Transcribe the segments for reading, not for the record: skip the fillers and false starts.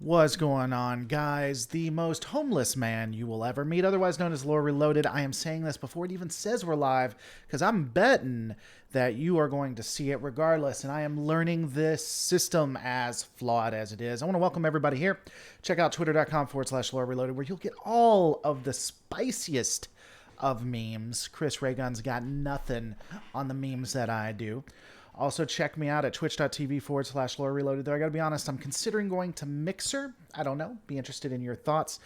What's going on, guys? The most homeless man you will ever meet, otherwise known as Lore Reloaded. I am saying this before it even says we're live, because I'm betting that you are going to see it regardless, and I am learning this system, as flawed as it is. I want to welcome everybody here. Check out twitter.com/Lore Reloaded, where you'll get all of the spiciest of memes. Chris Raygun's got nothing on the memes that I do. Also, check me out at twitch.tv/Lore Reloaded. Though I gotta be honest, I'm considering going to Mixer. I don't know. Be interested in your thoughts.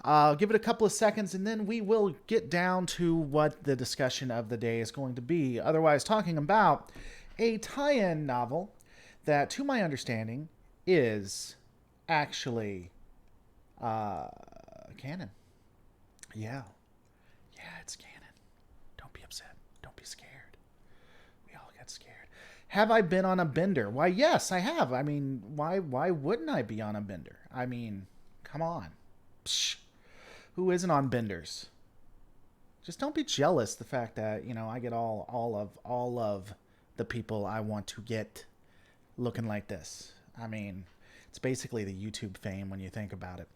I'll give it a couple of seconds, and then we will get down to what the discussion of the day is going to be. Otherwise, talking about a tie-in novel that, to my understanding, is actually canon. Yeah. Yeah, it's canon. Don't be upset. Don't be scared. We all get scared. Have I been on a bender? Why, yes, I have. I mean, why wouldn't I be on a bender? I mean, come on. Psh. Who isn't on benders? Just don't be jealous the fact that, you know, I get all of the people I want to get looking like this. I mean, it's basically the YouTube fame when you think about it.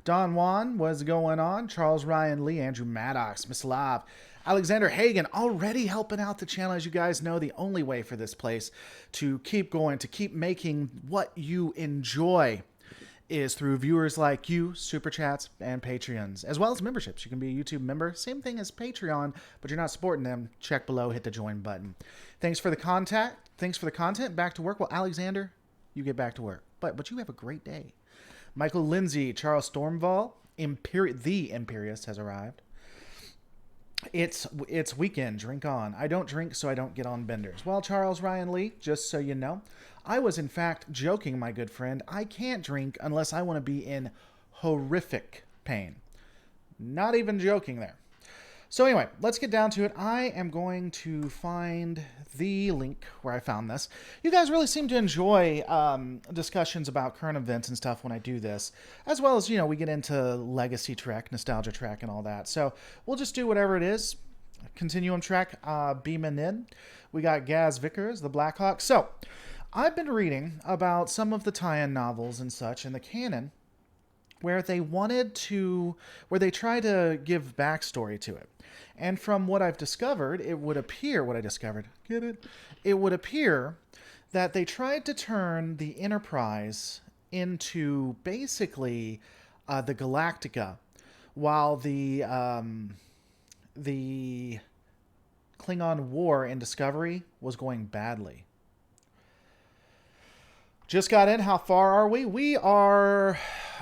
Don Juan, what's going on? Charles Ryan Lee, Andrew Maddox, Miss Lav, Alexander Hagen, already helping out the channel. As you guys know, the only way for this place to keep going, to keep making what you enjoy, is through viewers like you, super chats, and Patreons, as well as memberships. You can be a YouTube member, same thing as Patreon, but you're not supporting them. Check below, hit the join button. Thanks for the contact. Thanks for the content. Back to work. Well, Alexander, you get back to work. But you have a great day. Michael Lindsay, Charles Stormval, the Imperious has arrived. It's weekend. Drink on. I don't drink, so I don't get on benders. Well, Charles Ryan Lee, just so you know, I was in fact joking, my good friend. I can't drink unless I want to be in horrific pain. Not even joking there. So anyway, let's get down to it. I am going to find the link where I found this. You guys really seem to enjoy discussions about current events and stuff when I do this, as well as, you know, we get into Legacy Trek, Nostalgia Trek, and all that. So we'll just do whatever it is. Continuum Trek, beaming in. We got Gaz Vickers, the Blackhawk. So I've been reading about some of the tie-in novels and such in the canon, where they try to give backstory to it. And from what I've discovered, it would appear that they tried to turn the Enterprise into basically the Galactica, while the Klingon War in Discovery was going badly. Just got in. How far are we? We are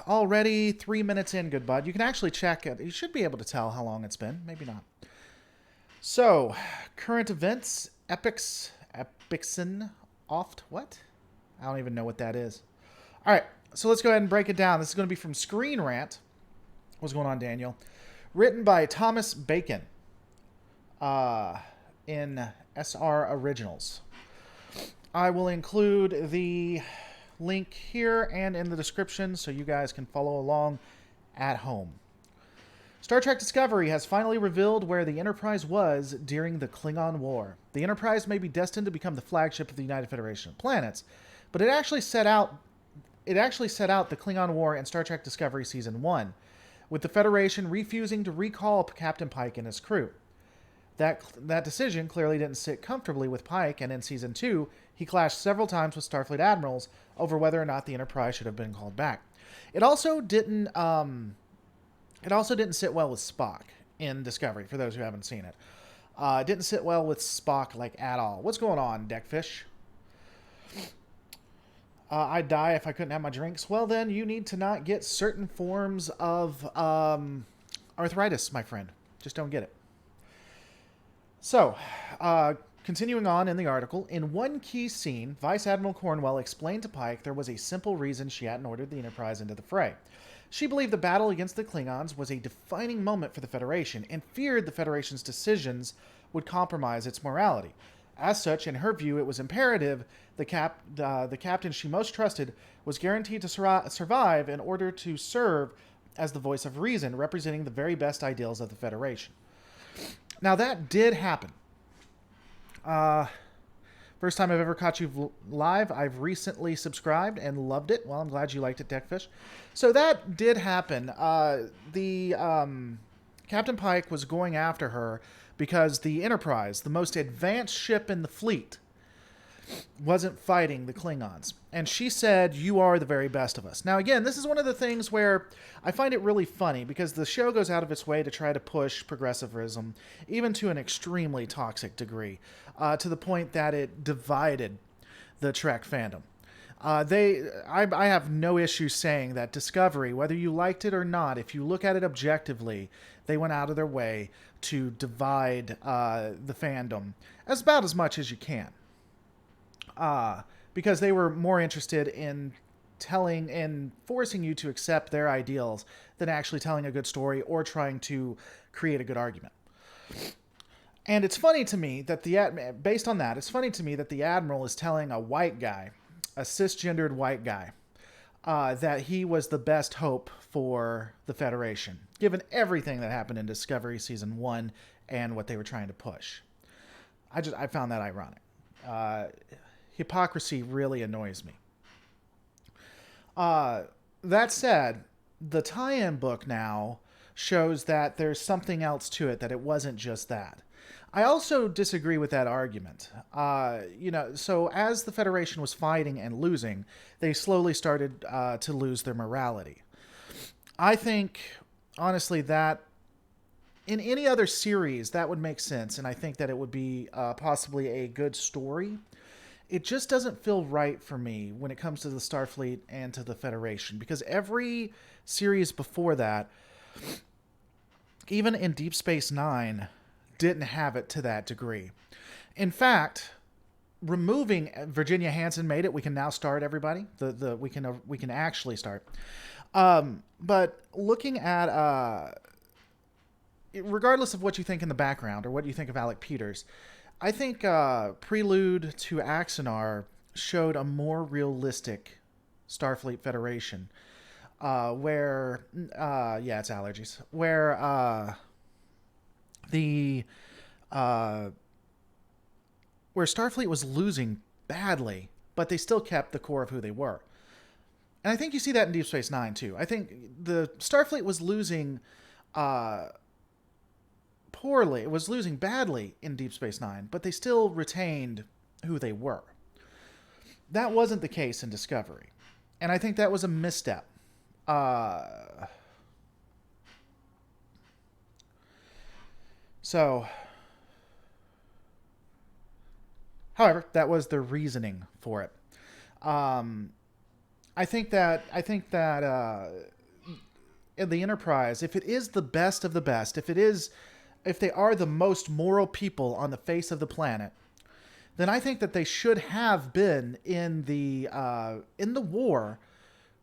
already 3 minutes in, good bud. You can actually check it. You should be able to tell how long it's been. Maybe not. So, current events. Epixen oft. What? I don't even know what that is. All right. So let's go ahead and break it down. This is going to be from Screen Rant. What's going on, Daniel? Written by Thomas Bacon. In SR Originals. I will include the link here and in the description so you guys can follow along at home. Star Trek Discovery has finally revealed where the Enterprise was during the Klingon War. The Enterprise may be destined to become the flagship of the United Federation of Planets, but it actually set out the Klingon War in Star Trek Discovery Season 1, with the Federation refusing to recall Captain Pike and his crew. That decision clearly didn't sit comfortably with Pike, and in Season 2, he clashed several times with Starfleet admirals over whether or not the Enterprise should have been called back. It also didn't sit well with Spock in Discovery, for those who haven't seen it. It didn't sit well with Spock, like, at all. What's going on, Deckfish? I'd die if I couldn't have my drinks. Well, then, you need to not get certain forms of arthritis, my friend. Just don't get it. So, continuing on in the article, in one key scene, Vice Admiral Cornwell explained to Pike there was a simple reason she hadn't ordered the Enterprise into the fray. She believed the battle against the Klingons was a defining moment for the Federation and feared the Federation's decisions would compromise its morality. As such, in her view, it was imperative the captain she most trusted was guaranteed to survive in order to serve as the voice of reason, representing the very best ideals of the Federation. Now, that did happen. First time I've ever caught you live. I've recently subscribed and loved it. Well, I'm glad you liked it, Deckfish. So that did happen. The Captain Pike was going after her because the Enterprise, the most advanced ship in the fleet, wasn't fighting the Klingons. And she said, "You are the very best of us." Now, again, this is one of the things where I find it really funny because the show goes out of its way to try to push progressivism, even to an extremely toxic degree, to the point that it divided the Trek fandom. I have no issue saying that Discovery, whether you liked it or not, if you look at it objectively, they went out of their way to divide the fandom about as much as you can. Because they were more interested in telling and forcing you to accept their ideals than actually telling a good story or trying to create a good argument. And it's funny to me that based on that, it's funny to me that the Admiral is telling a white guy, a cisgendered white guy, that he was the best hope for the Federation, given everything that happened in Discovery Season 1 and what they were trying to push. I found that ironic. Hypocrisy really annoys me. That said, the tie-in book now shows that there's something else to it, that it wasn't just that. I also disagree with that argument. So as the Federation was fighting and losing, they slowly started to lose their morality. I think, honestly, that in any other series, that would make sense, and I think that it would be possibly a good story. It just doesn't feel right for me when it comes to the Starfleet and to the Federation, because every series before that, even in Deep Space Nine, didn't have it to that degree. In fact, removing Virginia Hansen made it. We can now start, everybody. We can actually start. But looking at regardless of what you think in the background or what you think of Alec Peters, I think Prelude to Axanar showed a more realistic Starfleet Federation, where it's allergies, where where Starfleet was losing badly, but they still kept the core of who they were. And I think you see that in Deep Space Nine too. I think the Starfleet was losing poorly. It was losing badly in Deep Space Nine, but they still retained who they were. That wasn't the case in Discovery. And I think that was a misstep. However, that was the reasoning for it. I think that in the Enterprise, if it is the best of the best, if they are the most moral people on the face of the planet, then I think that they should have been in the war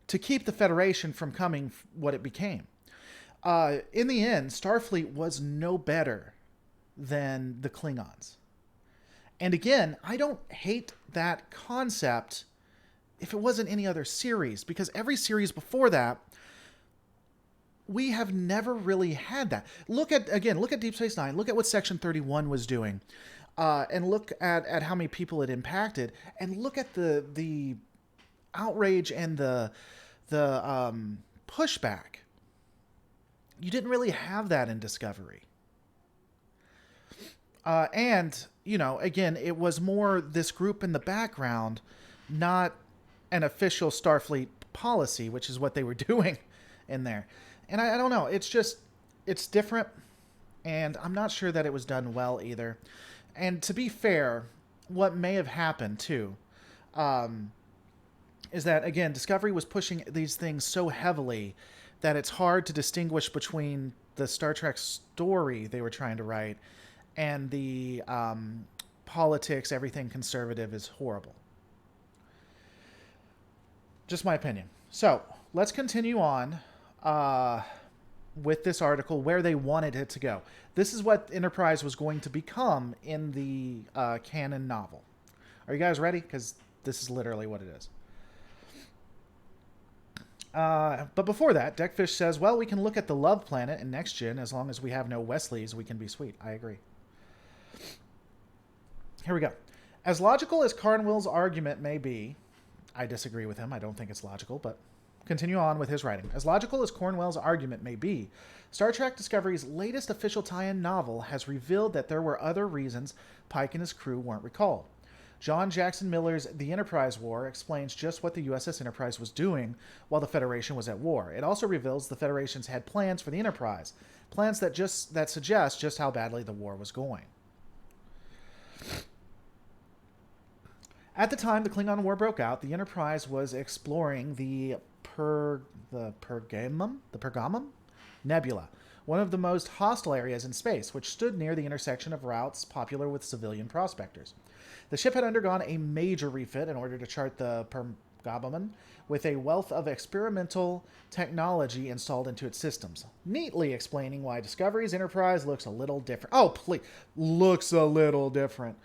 to keep the Federation from coming what it became. In the end, Starfleet was no better than the Klingons. And again, I don't hate that concept if it wasn't any other series, because every series before that, we have never really had that. Look at Deep Space Nine. Look at what Section 31 was doing, and look at how many people it impacted, and look at the outrage and the pushback. You didn't really have that in Discovery. And, again, it was more this group in the background, not an official Starfleet policy, which is what they were doing in there. And I don't know. It's different. And I'm not sure that it was done well either. And to be fair, what may have happened too, is that, again, Discovery was pushing these things so heavily that it's hard to distinguish between the Star Trek story they were trying to write and the politics, everything conservative is horrible. Just my opinion. So let's continue on with this article where they wanted it to go. This is what Enterprise was going to become in the canon novel. Are you guys ready? Because this is literally what it is. But before that, Deckfish says, well, we can look at the Love Planet in Next Gen. As long as we have no Wesleys, we can be sweet. I agree. Here we go. As logical as Carnwell's argument may be, I disagree with him. I don't think it's logical, but continue on with his writing. As logical as Cornwell's argument may be, Star Trek Discovery's latest official tie-in novel has revealed that there were other reasons Pike and his crew weren't recalled. John Jackson Miller's The Enterprise War explains just what the USS Enterprise was doing while the Federation was at war. It also reveals the Federation's had plans for the Enterprise, plans that suggest just how badly the war was going. At the time the Klingon War broke out, the Enterprise was exploring the Pergamum Nebula, one of the most hostile areas in space, which stood near the intersection of routes popular with civilian prospectors. The ship had undergone a major refit in order to chart the Pergamum with a wealth of experimental technology installed into its systems, neatly explaining why Discovery's Enterprise looks a little different. Oh, please, looks a little different.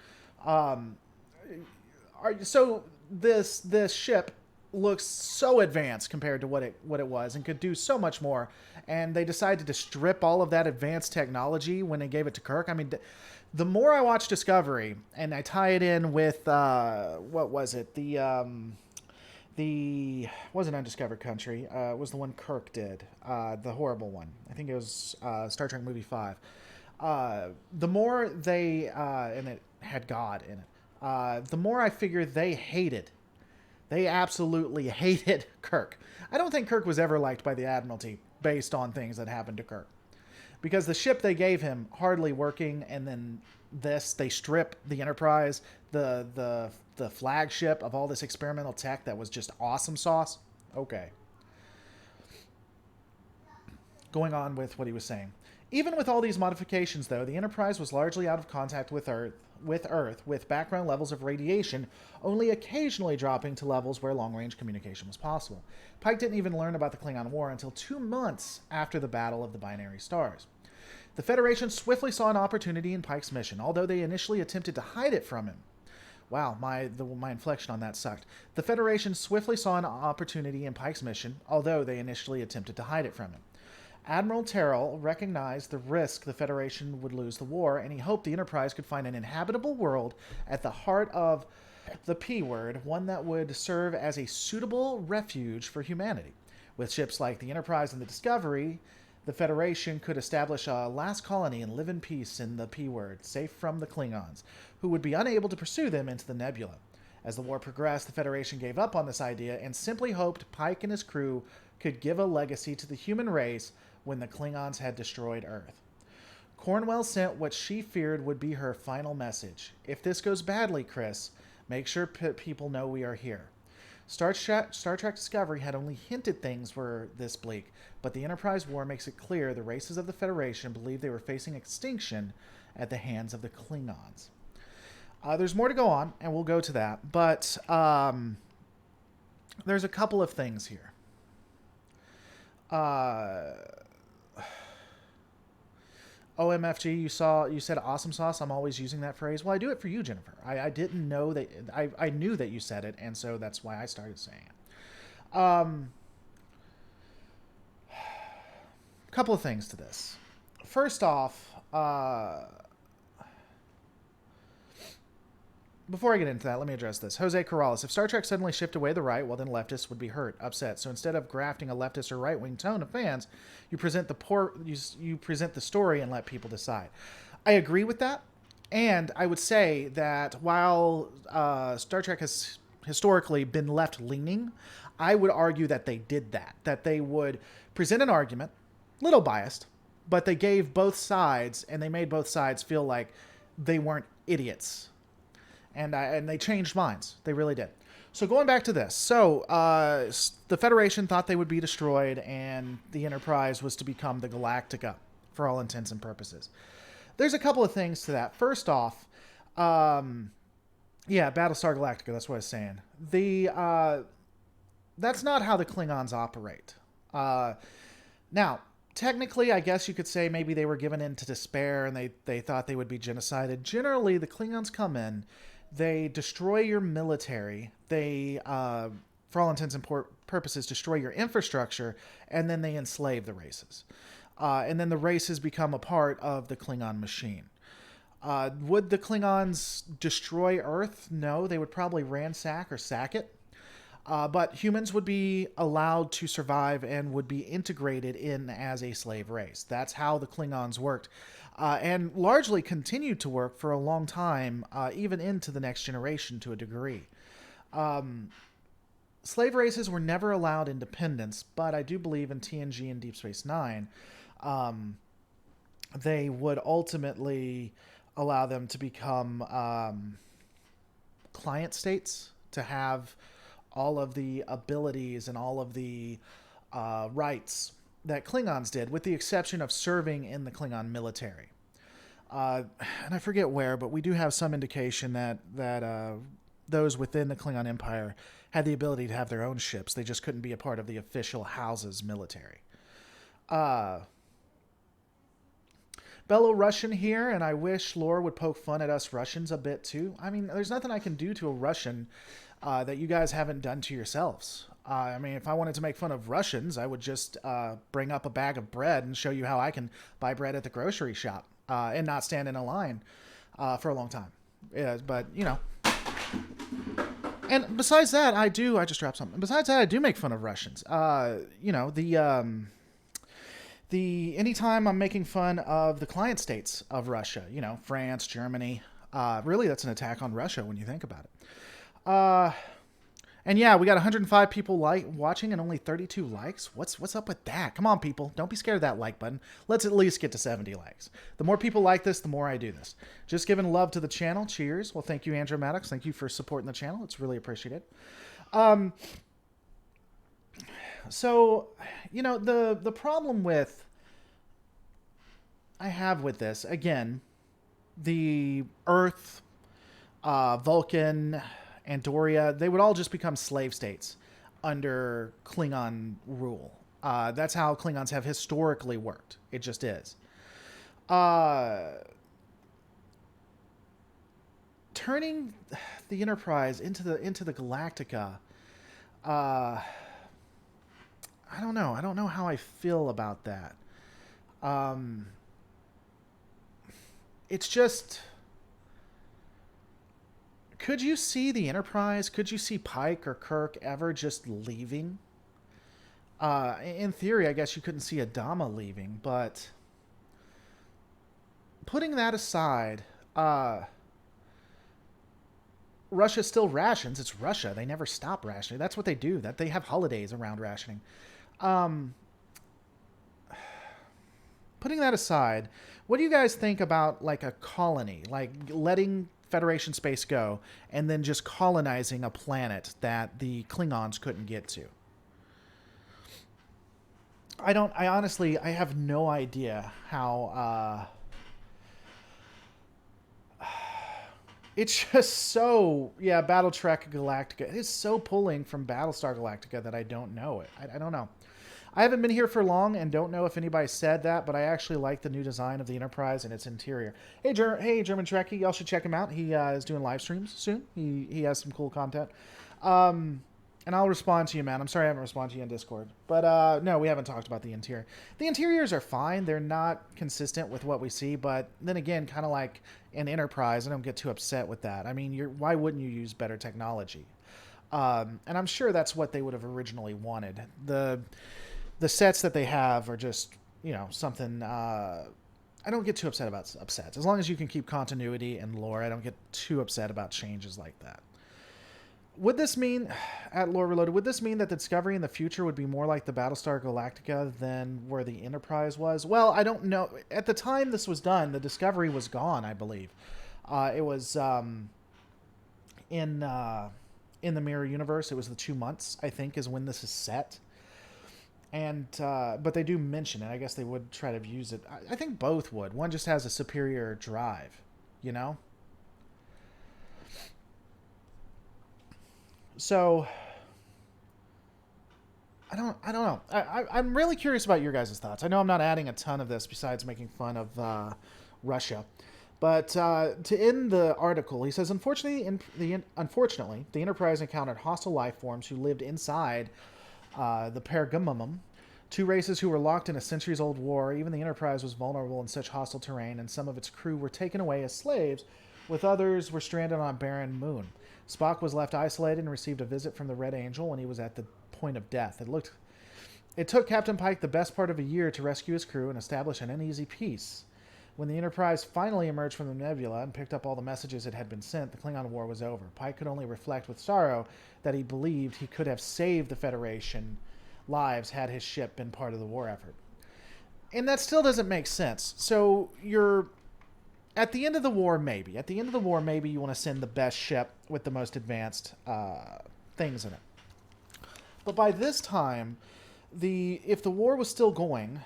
So this ship looks so advanced compared to what it was and could do so much more, and they decided to strip all of that advanced technology when they gave it to Kirk. I mean, the more I watch Discovery and I tie it in with what was it, the wasn't Undiscovered Country, was the one Kirk did, the horrible one. I think it was Star Trek Movie 5. The more they and it had God in it, the more I figure they absolutely hated Kirk. I don't think Kirk was ever liked by the Admiralty based on things that happened to Kirk. Because the ship they gave him, hardly working, and then they strip the Enterprise, the flagship, of all this experimental tech that was just awesome sauce. Okay. Going on with what he was saying. Even with all these modifications, though, the Enterprise was largely out of contact with Earth, with background levels of radiation only occasionally dropping to levels where long-range communication was possible. Pike didn't even learn about the Klingon War until 2 months after the Battle of the Binary Stars. The Federation swiftly saw an opportunity in Pike's mission, although they initially attempted to hide it from him. Wow, my inflection on that sucked. The Federation swiftly saw an opportunity in Pike's mission, although they initially attempted to hide it from him. Admiral Terrell recognized the risk the Federation would lose the war, and he hoped the Enterprise could find an inhabitable world at the heart of the P-word, one that would serve as a suitable refuge for humanity. With ships like the Enterprise and the Discovery, the Federation could establish a last colony and live in peace in the P-word, safe from the Klingons, who would be unable to pursue them into the nebula. As the war progressed, the Federation gave up on this idea and simply hoped Pike and his crew could give a legacy to the human race when the Klingons had destroyed Earth. Cornwell sent what she feared would be her final message. If this goes badly, Chris, make sure people know we are here. Star Trek Discovery had only hinted things were this bleak, but the Enterprise War makes it clear the races of the Federation believed they were facing extinction at the hands of the Klingons. There's more to go on, and we'll go to that, but there's a couple of things here. OMFG, you said awesome sauce. I'm always using that phrase. Well, I do it for you, Jennifer. I didn't know that. I knew that you said it, and so that's why I started saying it. Couple of things to this. First off, before I get into that, let me address this. Jose Corrales, if Star Trek suddenly shipped away the right, well, then leftists would be hurt, upset. So instead of grafting a leftist or right-wing tone to fans, you present the story and let people decide. I agree with that, and I would say that while Star Trek has historically been left-leaning, I would argue that they did that they would present an argument, little biased, but they gave both sides, and they made both sides feel like they weren't idiots. And they changed minds. They really did. So going back to this. So the Federation thought they would be destroyed, and the Enterprise was to become the Galactica for all intents and purposes. There's a couple of things to that. First off, Battlestar Galactica, that's what I was saying. That's not how the Klingons operate. Now, technically, I guess you could say maybe they were given into despair and they thought they would be genocided. Generally, the Klingons come in, they destroy your military, they, for all intents and purposes, destroy your infrastructure, and then they enslave the races. And then the races become a part of the Klingon machine. Would the Klingons destroy Earth? No, they would probably ransack or sack it. But humans would be allowed to survive and would be integrated in as a slave race. That's how the Klingons worked, and largely continued to work for a long time, even into the next generation to a degree. Slave races were never allowed independence, but I do believe in TNG and Deep Space Nine, they would ultimately allow them to become client states, to have all of the abilities and all of the rights that Klingons did, with the exception of serving in the Klingon military. And I forget where, but we do have some indication that those within the Klingon Empire had the ability to have their own ships. They just couldn't be a part of the official house's military. Belo-Russian here, and I wish lore would poke fun at us Russians a bit too. I mean, there's nothing I can do to a Russian that you guys haven't done to yourselves. I mean, if I wanted to make fun of Russians, I would just bring up a bag of bread and show you how I can buy bread at the grocery shop and not stand in a line for a long time. Yeah, but, you know. And besides that, I just dropped something. Besides that, I do make fun of Russians. You know, anytime I'm making fun of the client states of Russia, you know, France, Germany, really that's an attack on Russia when you think about it. And yeah, we got 105 people watching and only 32 likes. What's up with that? Come on, people. Don't be scared of that like button. Let's at least get to 70 likes. The more people like this, the more I do this. Just giving love to the channel. Cheers. Well, thank you, Andrew Maddox. Thank you for supporting the channel. It's really appreciated. So, you know, the problem I have with this, again, the Earth, Vulcan, Andoria, they would all just become slave states under Klingon rule. That's how Klingons have historically worked. It just is. Turning the Enterprise into the Galactica, I don't know. I don't know how I feel about that. It's just... Could you see the Enterprise? Could you see Pike or Kirk ever just leaving? In theory, I guess you couldn't see Adama leaving, but putting that aside, Russia still rations. It's Russia. They never stop rationing. That's what they do. That they have holidays around rationing. Putting that aside, what do you guys think about like a colony, like letting Federation space go and then just colonizing a planet that the Klingons couldn't get to? I honestly have no idea how it's just so, yeah, Battle Trek Galactica. It's so pulling from Battlestar Galactica that I don't know it. I don't know. I haven't been here for long and don't know if anybody said that, but I actually like the new design of the Enterprise and its interior. Hey, German Trekkie, y'all should check him out. He is doing live streams soon. He has some cool content. And I'll respond to you, man. I'm sorry I haven't responded to you on Discord. But no, we haven't talked about the interior. The interiors are fine. They're not consistent with what we see, but then again, kind of like an Enterprise, I don't get too upset with that. I mean, why wouldn't you use better technology? And I'm sure that's what they would have originally wanted. The sets that they have are just, you know, something... I don't get too upset about upsets. As long as you can keep continuity and lore, I don't get too upset about changes like that. Would this mean, at Lore Reloaded, would this mean that the Discovery in the future would be more like the Battlestar Galactica than where the Enterprise was? Well, I don't know. At the time this was done, the Discovery was gone, I believe. It was in the Mirror Universe. It was the 2 months, I think, is when this is set. And but they do mention it. I guess they would try to use it. I think both would. One just has a superior drive, you know? So I don't know. I'm really curious about your guys' thoughts. I know I'm not adding a ton of this besides making fun of Russia. But to end the article, he says, unfortunately, the Enterprise encountered hostile life forms who lived inside the Pergamum, Two races who were locked in a centuries-old war. Even the Enterprise was vulnerable in such hostile terrain, and some of its crew were taken away as slaves, with others were stranded on a barren moon. Spock was left isolated and received a visit from the Red Angel when he was at the point of death. It took Captain Pike the best part of a year to rescue his crew and establish an uneasy peace. When the Enterprise finally emerged from the nebula and picked up all the messages it had been sent, the Klingon War was over. Pike could only reflect with sorrow that he believed he could have saved the Federation lives had his ship been part of the war effort. And that still doesn't make sense. So you're at the end of the war, maybe. At the end of the war, maybe you want to send the best ship with the most advanced things in it. But by this time, if the war was still going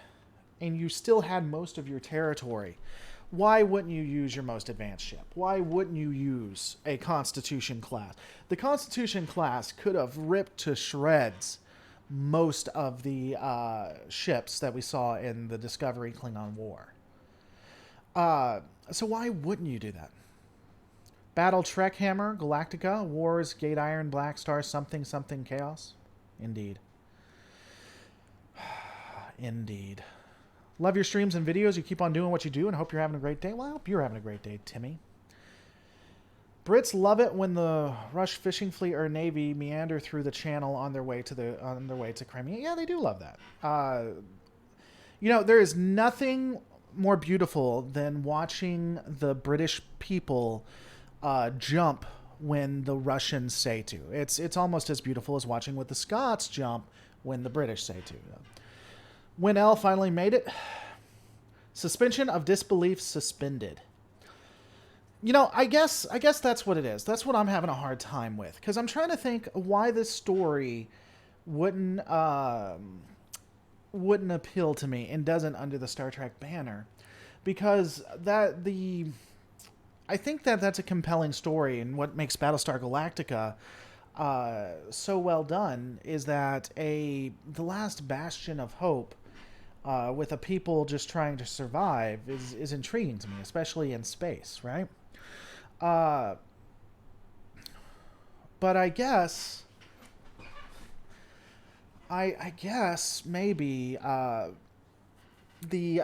and you still had most of your territory, why wouldn't you use your most advanced ship? Why wouldn't you use a Constitution class? The Constitution class could have ripped to shreds most of the ships that we saw in the Discovery Klingon War. So why wouldn't you do that? Battle Trek Hammer, Galactica, Wars, Gate Iron, Black Star, something, something, Chaos. Indeed. Indeed. Love your streams and videos. You keep on doing what you do and hope you're having a great day. Well, I hope you're having a great day, Timmy. Brits love it when the Russian fishing fleet or navy meander through the channel on their way to Crimea. Yeah, they do love that. There is nothing more beautiful than watching the British people jump when the Russians say to. It's almost as beautiful as watching what the Scots jump when the British say to. When L finally made it, suspension of disbelief suspended. I guess that's what it is. That's what I'm having a hard time with, because I'm trying to think why this story wouldn't appeal to me and doesn't under the Star Trek banner, because I think that's a compelling story, and what makes Battlestar Galactica so well done is that the last bastion of hope with a people just trying to survive is intriguing to me, especially in space, right? But I guess maybe the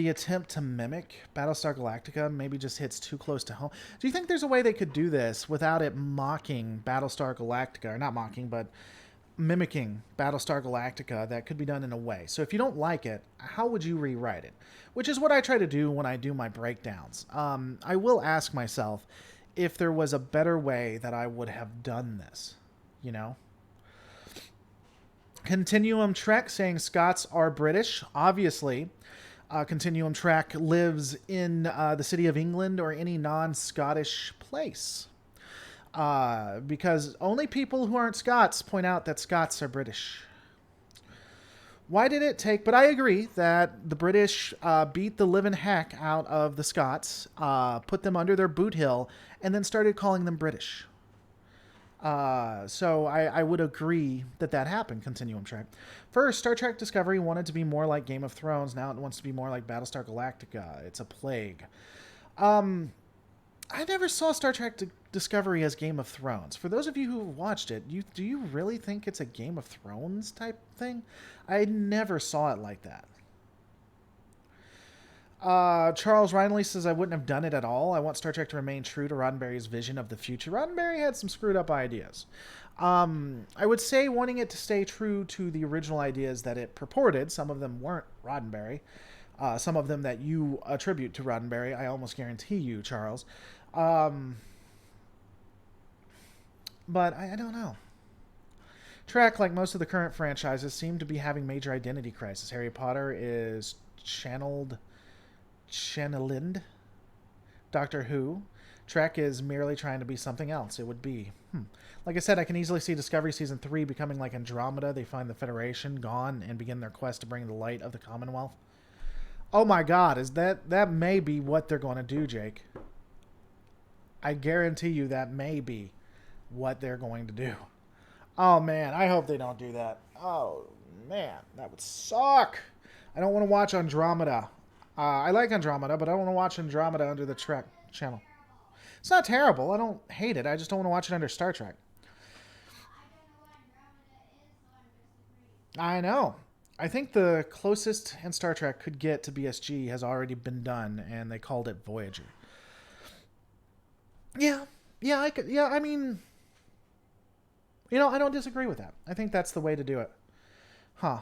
attempt to mimic Battlestar Galactica maybe just hits too close to home. Do you think there's a way they could do this without it mocking Battlestar Galactica, or not mocking, but mimicking Battlestar Galactica, that could be done in a way? So if you don't like it, how would you rewrite it? Which is what I try to do when I do my breakdowns. I will ask myself if there was a better way that I would have done this, Continuum Trek saying Scots are British. Obviously, Continuum Trek lives in the City of England or any non-Scottish place. Because only people who aren't Scots point out that Scots are British. Why did it take... But I agree that the British beat the living heck out of the Scots, put them under their boot hill, and then started calling them British. So I would agree that happened, Continuum Trek. First, Star Trek Discovery wanted to be more like Game of Thrones. Now it wants to be more like Battlestar Galactica. It's a plague. I never saw Star Trek Discovery as Game of Thrones. For those of you who watched it, do you really think it's a Game of Thrones type thing? I never saw it like that. Charles Rhineley says, I wouldn't have done it at all. I want Star Trek to remain true to Roddenberry's vision of the future. Roddenberry had some screwed up ideas. I would say wanting it to stay true to the original ideas that it purported. Some of them weren't Roddenberry. Some of them that you attribute to Roddenberry, I almost guarantee you, Charles. But I don't know. Trek, like most of the current franchises, seem to be having major identity crisis. Harry Potter is channeled. Doctor Who. Trek is merely trying to be something else. It would be. Like I said, I can easily see Discovery Season 3 becoming like Andromeda. They find the Federation gone and begin their quest to bring the light of the Commonwealth. Oh my God, that may be what they're going to do, Jake. I guarantee you that may be what they're going to do. Oh man, I hope they don't do that. Oh man, that would suck. I don't want to watch Andromeda. I like Andromeda, but I don't want to watch Andromeda under the Trek channel. It's not terrible. I don't hate it. I just don't want to watch it under Star Trek. I know. I think the closest in Star Trek could get to BSG has already been done, and they called it Voyager. Yeah, yeah, I could. Yeah, I mean, I don't disagree with that. I think that's the way to do it. Huh.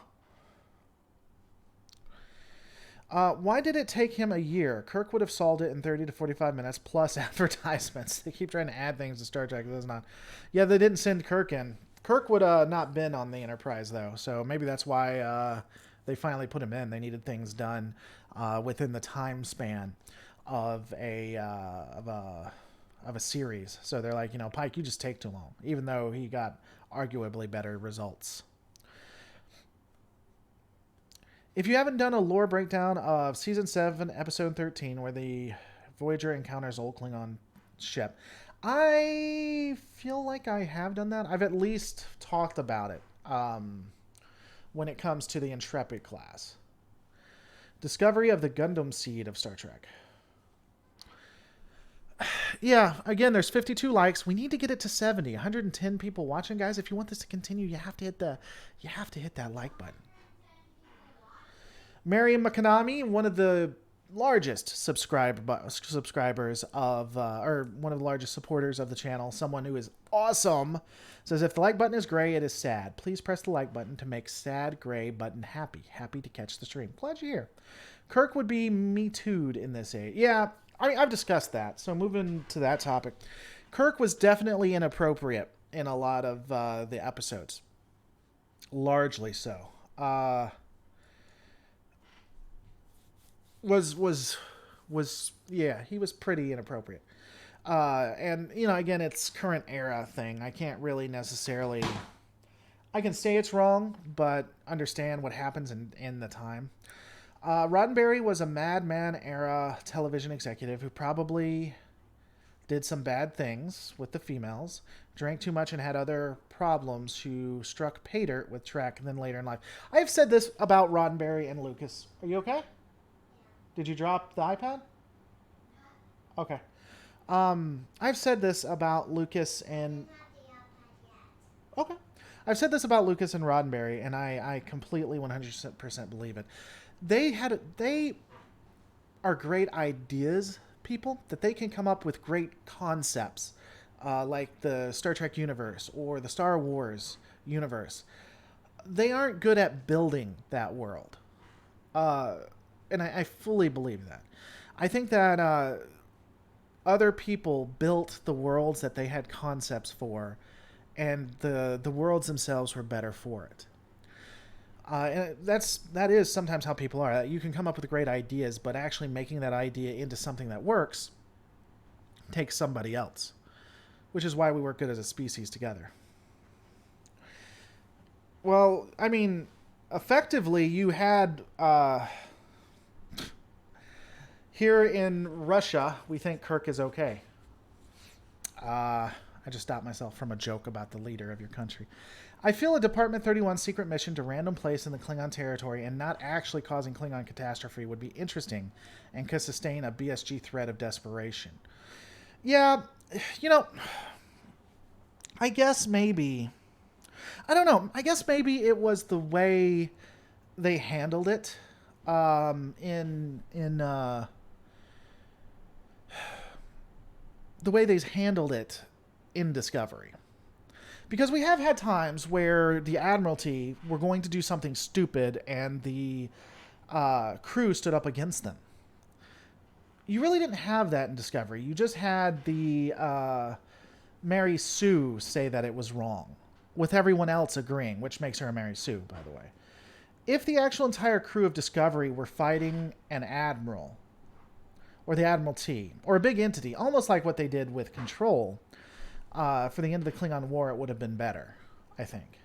Why did it take him a year? Kirk would have solved it in 30 to 45 minutes plus advertisements. They keep trying to add things to Star Trek. That's not. Yeah, they didn't send Kirk in. Kirk would not been on the Enterprise though, so maybe that's why they finally put him in. They needed things done within the time span of a series. So they're like, Pike, you just take too long, even though he got arguably better results. If you haven't done a lore breakdown of season 7, episode 13, where the Voyager encounters old Klingon ship, I feel like I have done that. I've at least talked about it when it comes to the Intrepid class. Discovery of the Gundam seed of Star Trek. Yeah, again, there's 52 likes. We need to get it to 70. 110 people watching, guys. If you want this to continue, you have to hit that like button. Mary Makanami, one of the largest subscribers of, or one of the largest supporters of the channel, someone who is awesome, says, if the like button is gray, it is sad. Please press the like button to make sad gray button happy. Happy to catch the stream. Glad you're here. Kirk would be Me Too'd in this age. Yeah, I've discussed that. So moving to that topic. Kirk was definitely inappropriate in a lot of the episodes. Largely so. Yeah, he was pretty inappropriate. And again, it's current era thing. I can't really necessarily, I can say it's wrong, but understand what happens in the time. Roddenberry was a Mad Men era television executive who probably did some bad things with the females, drank too much and had other problems, who struck pay dirt with Trek and then later in life. I have said this about Roddenberry and Lucas. Are you okay? Did you drop the iPad? Okay. I've said this about Lucas and... Okay. I've said this about Lucas and Roddenberry, and I completely 100% believe it. They are great ideas people, that they can come up with great concepts, like the Star Trek universe or the Star Wars universe. They aren't good at building that world. And I fully believe that. I think that other people built the worlds that they had concepts for, and the worlds themselves were better for it. And that is sometimes how people are. You can come up with great ideas, but actually making that idea into something that works takes somebody else, which is why we work good as a species together. Well, I mean, effectively, you had... here in Russia, we think Kirk is okay. I just stopped myself from a joke about the leader of your country. I feel a Department 31 secret mission to random place in the Klingon territory and not actually causing Klingon catastrophe would be interesting and could sustain a BSG threat of desperation. Yeah, I guess maybe... I don't know. I guess maybe it was the way they handled it the way they handled it in Discovery. Because we have had times where the Admiralty were going to do something stupid and the crew stood up against them. You really didn't have that in Discovery. You just had the Mary Sue say that it was wrong, with everyone else agreeing, which makes her a Mary Sue, by the way. If the actual entire crew of Discovery were fighting an admiral, or the Admiralty, or a big entity, almost like what they did with Control, for the end of the Klingon War, it would have been better, I think.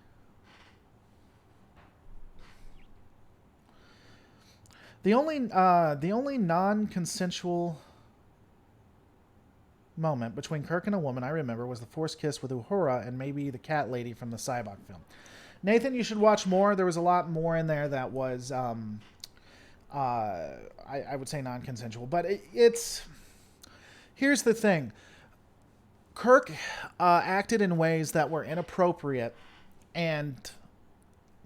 The only non-consensual moment between Kirk and a woman I remember was the forced kiss with Uhura and maybe the cat lady from the Cybok film. Nathan, you should watch more. There was a lot more in there that was, I would say, non-consensual. But it's... Here's the thing. Kirk acted in ways that were inappropriate and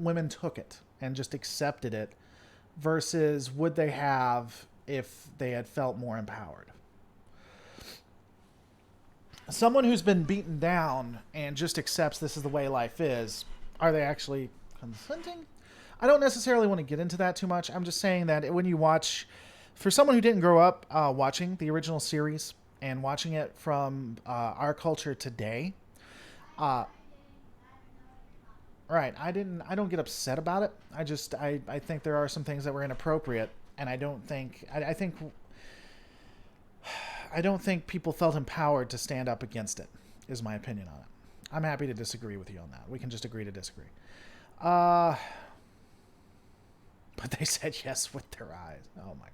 women took it and just accepted it versus would they have if they had felt more empowered. Someone who's been beaten down and just accepts this is the way life is, are they actually consenting? I don't necessarily want to get into that too much. I'm just saying that when you watch, for someone who didn't grow up watching the original series and watching it from our culture today, right, I don't get upset about it. I think there are some things that were inappropriate, and I don't think people felt empowered to stand up against it, is my opinion on it. I'm happy to disagree with you on that. We can just agree to disagree. But they said yes with their eyes. Oh my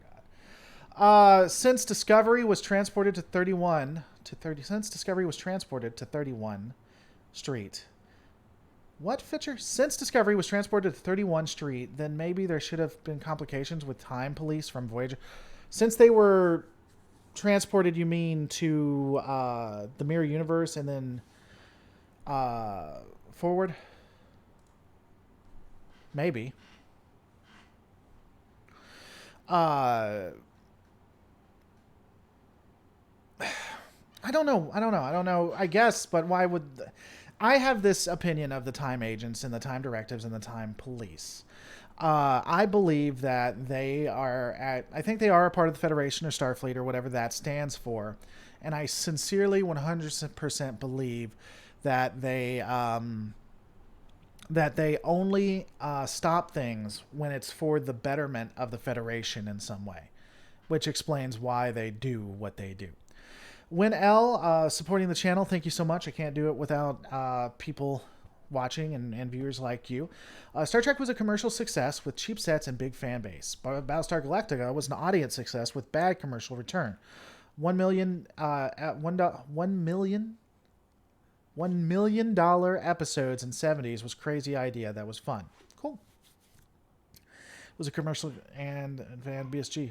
god. Since Discovery was transported to 31 Street. What, Fitcher? Since Discovery was transported to 31 Street, then maybe there should have been complications with time police from Voyager. Since they were transported, you mean to the Mirror Universe and then forward? Maybe. I don't know. I guess, but why would... I have this opinion of the time agents and the time directives and the time police. I believe that I think they are a part of the Federation or Starfleet or whatever that stands for. And I sincerely 100% believe that they only stop things when it's for the betterment of the Federation in some way, which explains why they do what they do. Win L, supporting the channel, thank you so much. I can't do it without people watching and viewers like you. Star Trek was a commercial success with cheap sets and big fan base. Battlestar Galactica was an audience success with bad commercial return. 1 million $1 million episodes in 70s was crazy idea. That was fun. Cool. It was a commercial and BSG.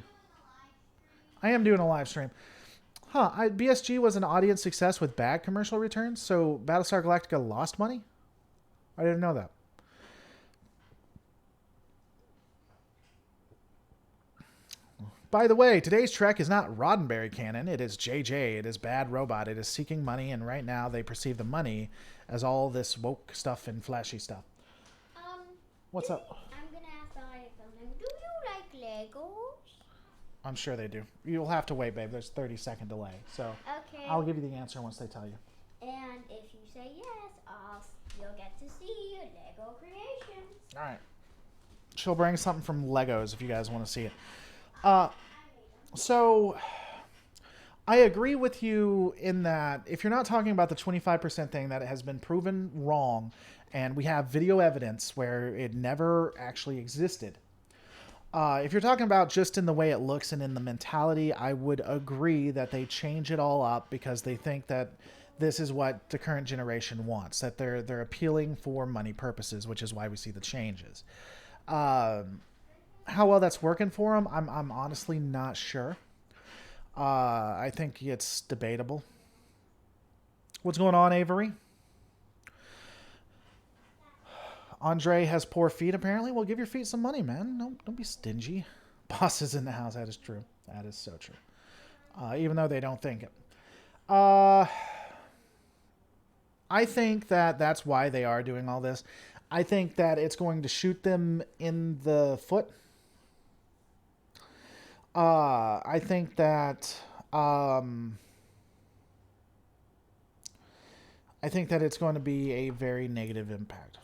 I am doing a live stream. BSG was an audience success with bad commercial returns, so Battlestar Galactica lost money? I didn't know that. By the way, today's Trek is not Roddenberry canon. It is JJ. It is Bad Robot. It is seeking money, and right now they perceive the money as all this woke stuff and flashy stuff. What's up? I'm going to ask the audience something. Do you like Legos? I'm sure they do. You'll have to wait, babe. There's a 30-second delay. So okay. I'll give you the answer once they tell you. And if you say yes, you'll get to see Lego creations. All right. She'll bring something from Legos if you guys want to see it. So I agree with you in that if you're not talking about the 25% thing that has been proven wrong, and we have video evidence where it never actually existed. If you're talking about just in the way it looks and in the mentality, I would agree that they change it all up because they think that this is what the current generation wants, that they're appealing for money purposes, which is why we see the changes. How well that's working for them, I'm honestly not sure. I think it's debatable. What's going on, Avery? Andre has poor feet, apparently. Well, give your feet some money, man. Don't be stingy. Boss is in the house. That is true. That is so true. Even though they don't think it. I think that that's why they are doing all this. I think that it's going to shoot them in the foot. I think that it's going to be a very negative impact.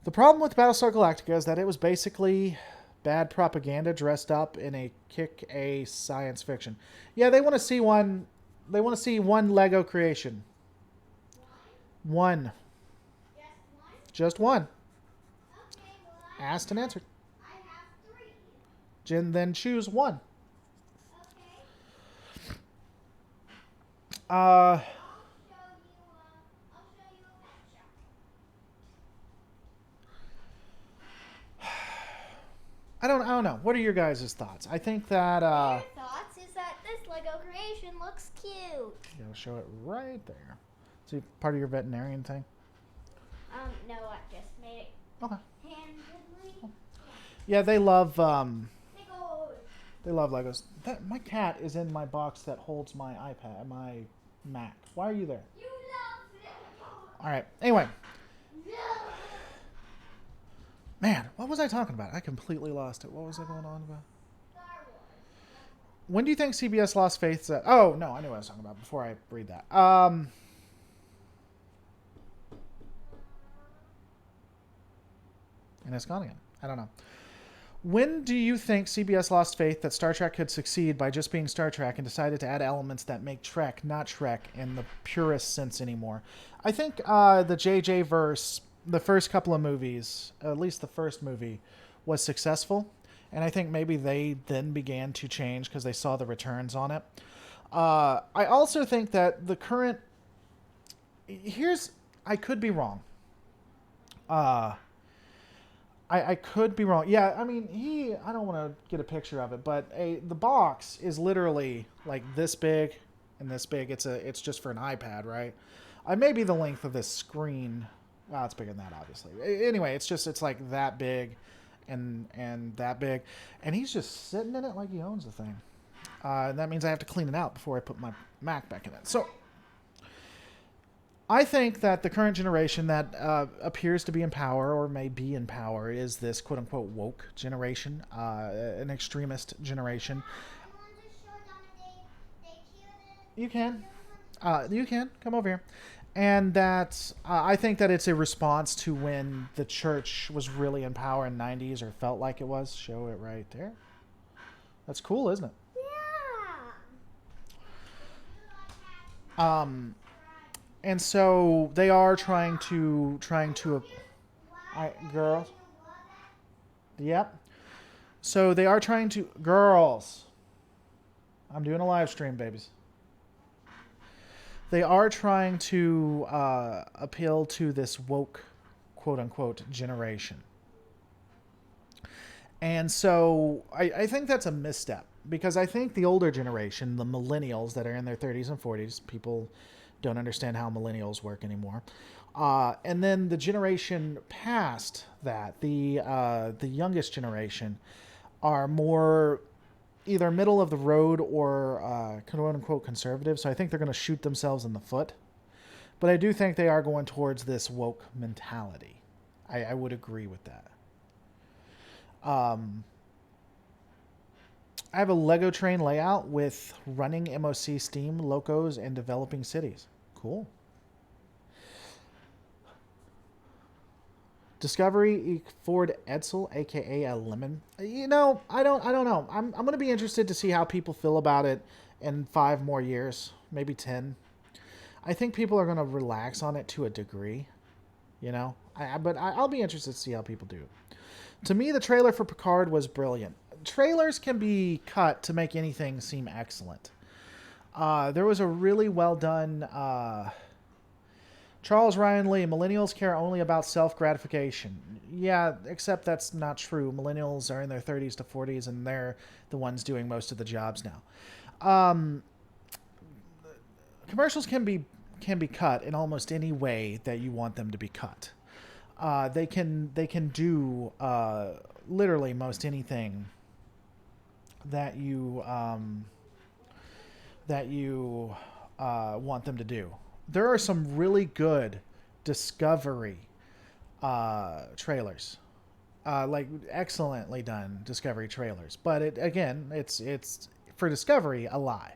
The problem with Battlestar Galactica is that it was basically bad propaganda dressed up in a kick-A science fiction. Yeah, they want to see one. They want to see one Lego creation. One. Just one. Okay, well, Asked and answered. I have 3. Jen, then choose one. Okay. Uh, I'll show you a picture. I don't know. What are your guys' thoughts? I think that Your thoughts is that this Lego creation looks cute. I'll show it right there. See, part of your veterinarian thing. No, I just made it Okay. handedly. Yeah, they love Legos. they love Legos. My cat is in my box that holds my iPad, my Mac. Why are you there? You love Legos. All right. Anyway, No. man, what was I talking about? I completely lost it. What was I going on about? Star Wars. When do you think CBS lost faith? That oh no, I knew what I was talking about before I read that. And it's gone again. I don't know. When do you think CBS lost faith that Star Trek could succeed by just being Star Trek and decided to add elements that make Trek not Trek in the purest sense anymore? I think the JJ verse, the first couple of movies, at least the first movie, was successful. And I think maybe they then began to change because they saw the returns on it. I also think that the current... I could be wrong. I could be wrong. Yeah, I mean, I don't want to get a picture of it, but the box is literally like this big and this big. It's just for an iPad, right? Maybe the length of this screen. Well, it's bigger than that, obviously. Anyway, it's like that big and that big. And he's just sitting in it like he owns the thing. And that means I have to clean it out before I put my Mac back in it. So I think that the current generation that appears to be in power or may be in power is this quote-unquote woke generation, an extremist generation. You can. You can. Come over here. And that I think that it's a response to when the church was really in power in the 90s or felt like it was. Show it right there. That's cool, isn't it? Yeah. And so they are trying to girls. Yep. So they are trying to girls. I'm doing a live stream, babies. They are trying to appeal to this woke, quote unquote, generation. And so I think that's a misstep because I think the older generation, the millennials that are in their 30s and 40s, people don't understand how millennials work anymore. And then the generation past that, the youngest generation, are more either middle of the road or quote unquote conservative. So I think they're going to shoot themselves in the foot. But I do think they are going towards this woke mentality. I would agree with that. I have a Lego train layout with running MOC Steam, locos, and developing cities. Cool. Discovery Ford Edsel, aka a lemon. You know, I don't know. I'm going to be interested to see how people feel about it in 5 more years, maybe 10. I think people are going to relax on it to a degree, you know. But I'll be interested to see how people do. To me, the trailer for Picard was brilliant. Trailers can be cut to make anything seem excellent. There was a really well done Charles Ryan Lee, millennials care only about self-gratification. Yeah, except that's not true. Millennials are in their 30s to 40s, and they're the ones doing most of the jobs now. Commercials can be cut in almost any way that you want them to be cut. They can do literally most anything that you want them to do. There are some really good Discovery trailers, like excellently done Discovery trailers. But it's for Discovery a lie.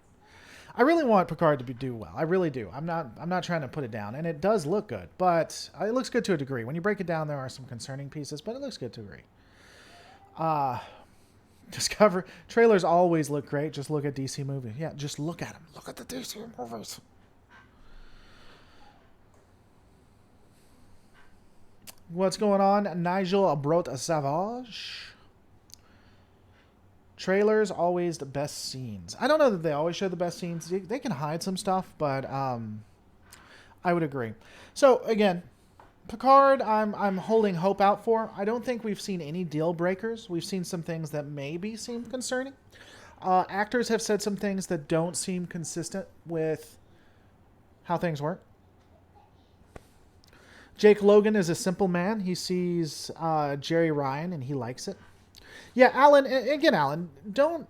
I really want Picard to do well. I really do. I'm not trying to put it down, and it does look good. But it looks good to a degree. When you break it down, there are some concerning pieces, but it looks good to a degree. Discover trailers always look great. Just look at DC movies. Yeah, just look at them. Look at the DC movies. What's going on? Nigel brought a Savage. Trailers always the best scenes. I don't know that they always show the best scenes. They can hide some stuff, but I would agree. So again, Picard, I'm holding hope out for. I don't think we've seen any deal breakers. We've seen some things that maybe seem concerning. Actors have said some things that don't seem consistent with how things work. Jake Logan is a simple man. He sees Jerry Ryan and he likes it. Yeah, Alan. Again, Alan, don't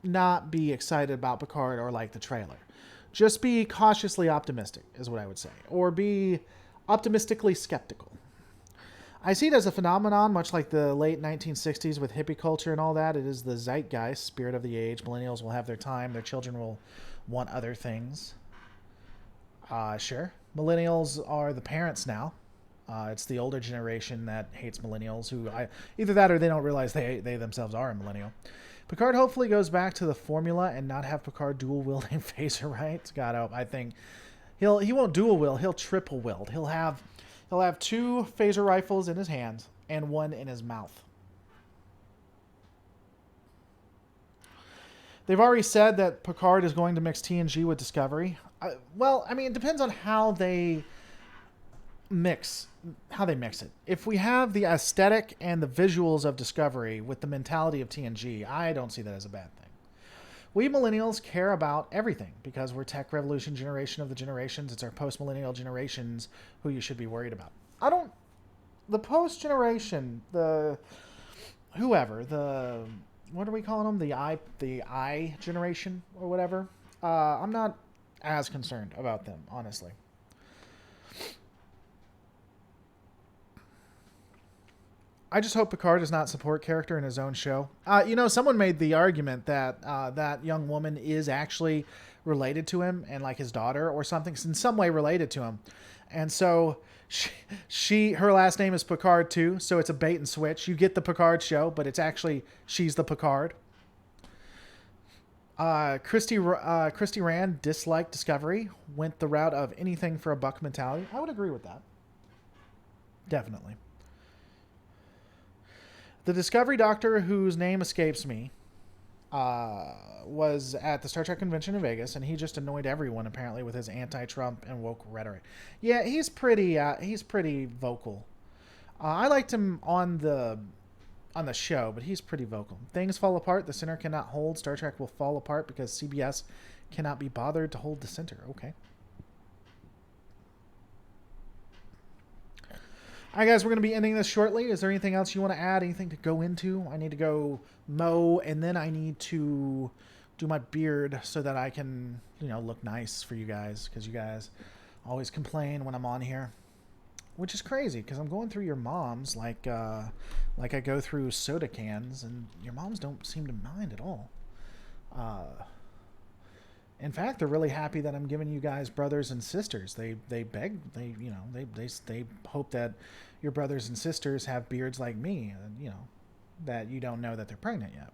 not be excited about Picard or like the trailer. Just be cautiously optimistic, is what I would say, or be optimistically skeptical. I see it as a phenomenon, much like the late 1960s with hippie culture and all that. It is the zeitgeist, spirit of the age. Millennials will have their time. Their children will want other things. Sure. Millennials are the parents now. It's the older generation that hates millennials, either that or they don't realize they themselves are a millennial. Picard hopefully goes back to the formula and not have Picard dual wielding phaser rights. God, I think he won't dual wield. He'll triple wield. He'll have 2 phaser rifles in his hands and 1 in his mouth. They've already said that Picard is going to mix TNG with Discovery. Well, I mean, it depends on how they mix it. If we have the aesthetic and the visuals of Discovery with the mentality of TNG, I don't see that as a bad thing. We millennials care about everything because we're tech revolution generation of the generations. It's our post-millennial generations who you should be worried about. The post-generation, what are we calling them? The I generation or whatever. I'm not as concerned about them, honestly. I just hope Picard is not support character in his own show. Someone made the argument that that young woman is actually related to him and like his daughter or something, in some way related to him. And so her last name is Picard too. So it's a bait and switch. You get the Picard show, but it's actually, she's the Picard. Christy Rand disliked Discovery, went the route of anything for a buck mentality. I would agree with that. Definitely. The Discovery Doctor, whose name escapes me, was at the Star Trek convention in Vegas, and he just annoyed everyone apparently with his anti-Trump and woke rhetoric. Yeah, he's pretty vocal. I liked him on the show, but he's pretty vocal. Things fall apart. The center cannot hold. Star Trek will fall apart because CBS cannot be bothered to hold the center. Okay. All right, guys, we're going to be ending this shortly. Is there anything else you want to add? Anything to go into? I need to go mow, and then I need to do my beard so that I can, look nice for you guys, because you guys always complain when I'm on here, which is crazy because I'm going through your moms like I go through soda cans, and your moms don't seem to mind at all. In fact, they're really happy that I'm giving you guys brothers and sisters. They hope that your brothers and sisters have beards like me, and that you don't know that they're pregnant yet.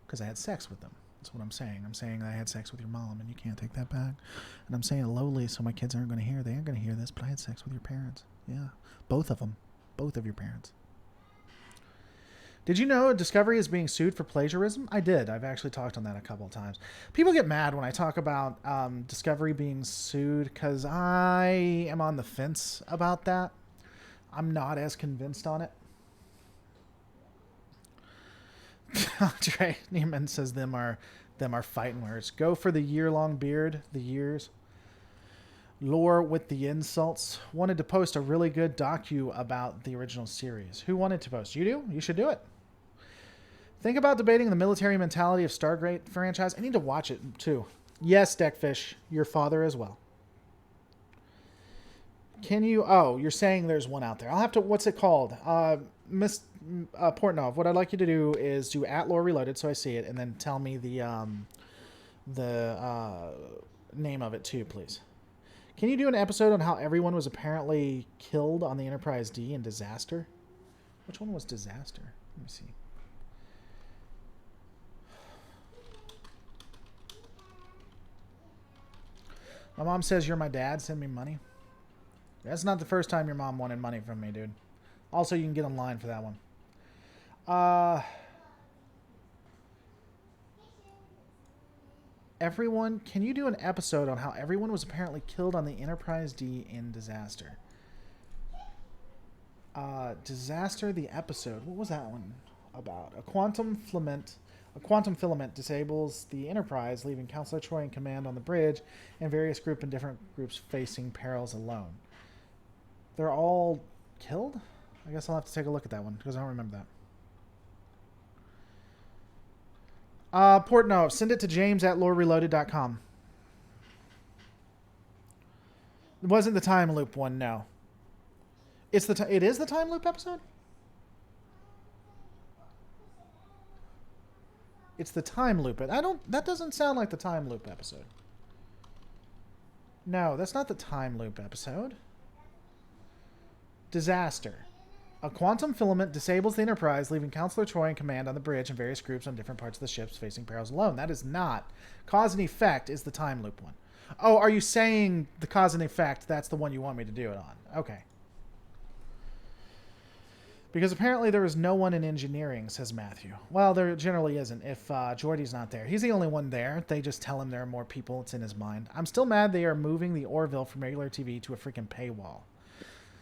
Because I had sex with them. That's what I'm saying. I'm saying I had sex with your mom, and you can't take that back. And I'm saying it lowly so my kids aren't going to hear. They aren't going to hear this, but I had sex with your parents. Yeah. Both of them. Both of your parents. Did you know Discovery is being sued for plagiarism? I did. I've actually talked on that a couple of times. People get mad when I talk about Discovery being sued because I am on the fence about that. I'm not as convinced on it. Andre Neiman says them are fighting words. Go for the year-long beard. The years. Lore with the insults. Wanted to post a really good docu about the original series. Who wanted to post? You do? You should do it. Think about debating the military mentality of Stargate franchise. I need to watch it too. Yes, Deckfish, your father as well. Can you? Oh, you're saying there's one out there. I'll have to. What's it called? Miss Portnov. What I'd like you to do is do @lore reloaded so I see it, and then tell me the name of it too, please. Can you do an episode on how everyone was apparently killed on the Enterprise D in Disaster? Which one was Disaster? Let me see. My mom says you're my dad. Send me money. That's not the first time your mom wanted money from me, dude. Also, you can get online for that one. Everyone, can you do an episode on how everyone was apparently killed on the Enterprise D in Disaster? Disaster, the episode. What was that one about? A quantum filament A quantum filament disables the Enterprise, leaving Counselor Troy in command on the bridge and various group and different groups facing perils alone. They're all killed? I guess I'll have to take a look at that one because I don't remember that. Portnoy, send it to james@lorereloaded.com. It wasn't the time loop one, no. It is the time loop episode? It's the time loop. That doesn't sound like the time loop episode. No, that's not the time loop episode. Disaster. A quantum filament disables the Enterprise, leaving Counselor Troy in command on the bridge and various groups on different parts of the ships facing perils alone. That is not. Cause and effect is the time loop one. Oh, are you saying the cause and effect, that's the one you want me to do it on? Okay. Because apparently there is no one in engineering, says Matthew. Well, there generally isn't if Geordi's not there. He's the only one there. They just tell him there are more people. It's in his mind. I'm still mad they are moving the Orville from regular TV to a freaking paywall.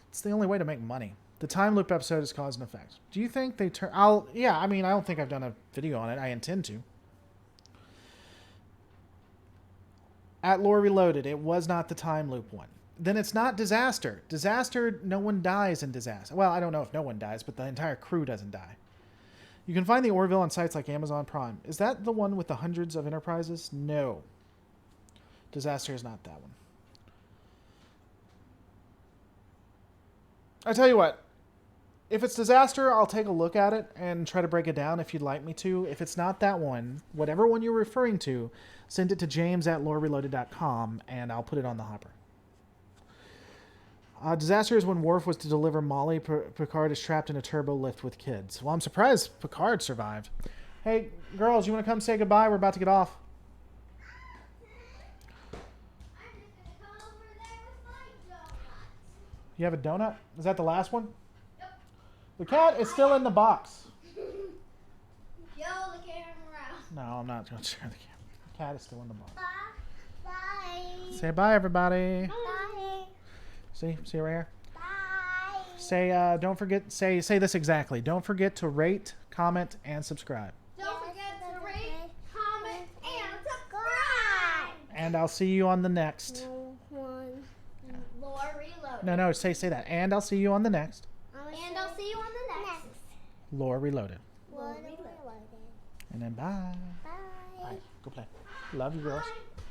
It's the only way to make money. The time loop episode is cause and effect. Do you think they turn... Yeah, I mean, I don't think I've done a video on it. I intend to. At Lore Reloaded, it was not the time loop one. Then it's not Disaster. Disaster, no one dies in Disaster. Well, I don't know if no one dies, but the entire crew doesn't die. You can find the Orville on sites like Amazon Prime. Is that the one with the hundreds of enterprises? No. Disaster is not that one. I tell you what. If it's Disaster, I'll take a look at it and try to break it down if you'd like me to. If it's not that one, whatever one you're referring to, send it to james@lorereloaded.com and I'll put it on the hopper. Disaster is when Worf was to deliver Molly. Picard is trapped in a turbo lift with kids. Well, I'm surprised Picard survived. Hey, girls, you want to come say goodbye? We're about to get off. You have a donut? Is that the last one? Yep. The cat is still in the box. Show the camera. No, I'm not going to show the camera. The cat is still in the box. Bye. Say bye, everybody. Bye. See right here. Bye. Say, don't forget. Say this exactly. Don't forget to rate, comment, and subscribe. Don't forget to rate, comment, and subscribe. And I'll see you on the next. Lore Reloaded. No. Say that. And I'll see you on the next. And I'll see you on the next. Lore Reloaded. Lore Reloaded. And then bye. Bye. All right, go play. Love you, girls. Bye.